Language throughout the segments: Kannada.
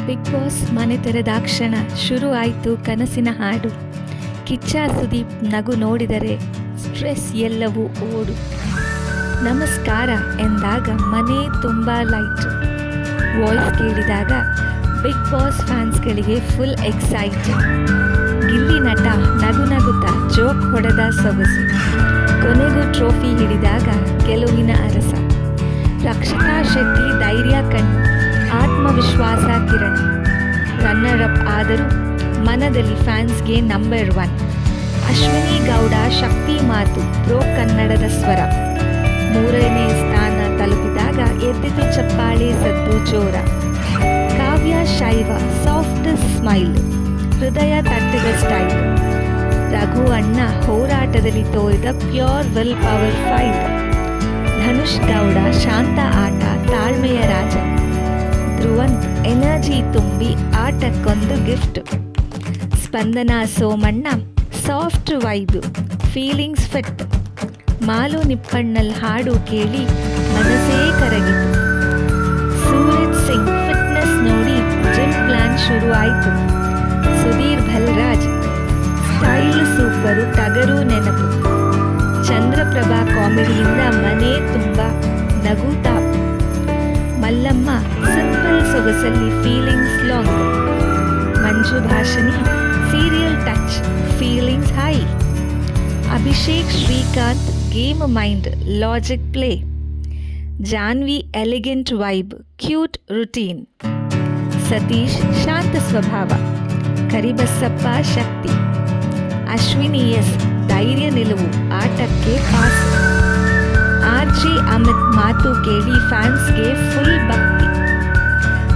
ಬಿಗ್ ಬಾಸ್ ಮನೆ ತೆರೆದಾಕ್ಷಣ ಶುರು ಆಯಿತು ಕನಸಿನ ಹಾಡು. ಕಿಚ್ಚ ಸುದೀಪ್ ನಗು ನೋಡಿದರೆ ಸ್ಟ್ರೆಸ್ ಎಲ್ಲವೂ ಓಡು. ನಮಸ್ಕಾರ ಎಂದಾಗ ಮನೆ ತುಂಬ ಲೈಟು. ವಾಯ್ಸ್ ಕೇಳಿದಾಗ ಬಿಗ್ ಬಾಸ್ ಫ್ಯಾನ್ಸ್ಗಳಿಗೆ ಫುಲ್ ಎಕ್ಸೈಟೆಡ್. ಗಿಲ್ಲಿ ನಟ ನಗು ನಗುತ್ತಾ ಜೋಕ್ ಹೊಡೆದ ಸೊಗಸು. ಕೊನೆಗೂ ಟ್ರೋಫಿ ಹಿಡಿದಾಗ ಗೆಲುವಿನ ಅರಸ. ರಕ್ಷಿತಾ ಶೆಟ್ಟಿ ಧೈರ್ಯ ಕಣ್ಣು, ಆತ್ಮವಿಶ್ವಾಸ ಕಿರಣ. ರನ್ನರ್ ಅಪ್ ಆದರೂ ಮನದಲ್ಲಿ ಫ್ಯಾನ್ಸ್ಗೆ ನಂಬರ್ 1. ಅಶ್ವಿನಿ ಗೌಡ ಶಕ್ತಿ ಮಾತು, ಪ್ರೋ ಕನ್ನಡದ ಸ್ವರ. 3ನೇ ಸ್ಥಾನ ತಲುಪಿದಾಗ ಎದ್ದಿತು ಚಪ್ಪಾಳೆ ಸದ್ದು ಜೋರ. ಕಾವ್ಯ ಶೈವ ಸಾಫ್ಟ್ ಸ್ಮೈಲ್, ಹೃದಯ ತಟ್ಟಿದ ಸ್ಟೈಲ್. ರಘು ಅಣ್ಣ ಹೋರಾಟದಲ್ಲಿ ತೋರಿದ pure will power fight. Dhanush Gowda ಶಾಂತ ಆಟ, ತಾಳ್ಮೆಯ ರಾಜ. ಧ್ರುವಂತ್ ಎನರ್ಜಿ ತುಂಬಿ ಆಟಕ್ಕೊಂದು gift. Spandana Somanna soft vibe, feelings fit. Malu Nipanal ಹಾಡು ಕೇಳಿ ಮನಸ್ಸೇ ಕರಗಿತು. ಸೂರಜ್ ಸಿಂಗ್ ಫಿಟ್ನೆಸ್ ನೋಡಿ ಜಿಮ್ ಪ್ಲಾನ್ ಶುರು ಆಯಿತು. ಸುಧೀರ್ ಭಲ್ರಾಜ್ ಸ್ಟೈಲ್ ಸೂಪರು, ಟಗರು ನೆನಪು. ಚಂದ್ರಪ್ರಭಾ ಕಾಮಿಡಿಯಿಂದ ಮನೆ ತುಂಬ ನಗು ತಾಪು. ಮಲ್ಲಮ್ಮ ಸಿಂಪಲ್ ಸೊಗಸಲ್ಲಿ feelings long. Manju Bhashini serial touch, feelings high. Abhishek Srikanth game mind, logic play. Janhvi elegant vibe, cute routine. Satish ಶಾಂತ ಸ್ವಭಾವ, ಕರಿಬಸಪ್ಪ ಶಕ್ತಿ. ಅಶ್ವಿನಿ ಎಸ್ ಧೈರ್ಯ ನಿಲುವು, ಆಟಕ್ಕೆ ಪಾಸ್. ಆರ್ಜೆ ಅಮಿತ್ ಮಾತು ಕೇಳಿ ಫ್ಯಾನ್ಸ್ಗೆ ಫುಲ್ ಭಕ್ತಿ.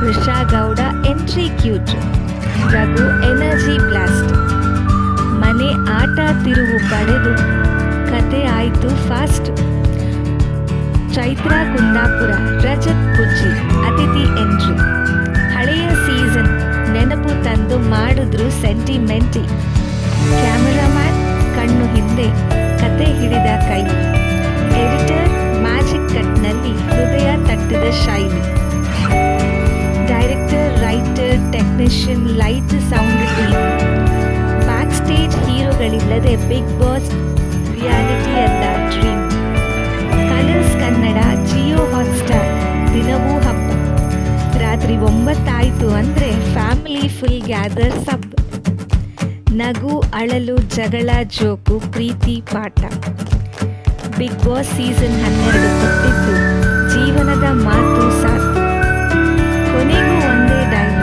Risha Gowda entry cute. Raghu energy blast. ಮನೆ ಆಟ ತಿರುವು ಪಡೆದು ಕತೆ ಆಯಿತು ಫಾಸ್ಟ್. ಚೈತ್ರಾ ಕುಂದಾಪುರ ರಜತ್ ಪುಜ್ಜಿ ಅತಿಥಿ ಎಂಟ್ರಿ. ಹಳೆಯ ಸೀಸನ್ ನೆನಪು ತಂದು ಮಾಡಿದ್ರು ಸೆಂಟಿಮೆಂಟಿ. ಕ್ಯಾಮರಾಮ್ಯಾನ್ ಕಣ್ಣು ಹಿಂದೆ ಕತೆ ಹಿಡಿದ ಕೈ. ಎಡಿಟರ್ ಮ್ಯಾಜಿಕ್ ಕಟ್ನಲ್ಲಿ ಹೃದಯ ತಟ್ಟಿದ ಶೈಲಿ. Director, writer, technician, light, sound team. Back stage ಹೀರೋಗಳಿಲ್ಲದೆ ಬಿಗ್ ಬಾಸ್ ರಿಯಾಲಿಟಿ ಅಲ್ಲ, dream. Colors Kannada, Jio Hotstar, ದಿನವೂ ಹಬ್ಬ. ರಾತ್ರಿ 9 ಆಯಿತು ಅಂದರೆ ಫ್ಯಾಮಿಲಿ ಫುಲ್ ಗ್ಯಾದರ್ ಸಬ್. ನಗು, ಅಳಲು, ಜಗಳ, ಜೋಕು, ಪ್ರೀತಿ, ಪಾಠ. ಬಿಗ್ ಬಾಸ್ ಸೀಸನ್ 12 ಕೊಟ್ಟಿದ್ದು ಜೀವನದ ಮಾತು ಸಾಕು. ಕೊನೆಗೂ ಒಂದೇ ಡೈಲಾಗ್,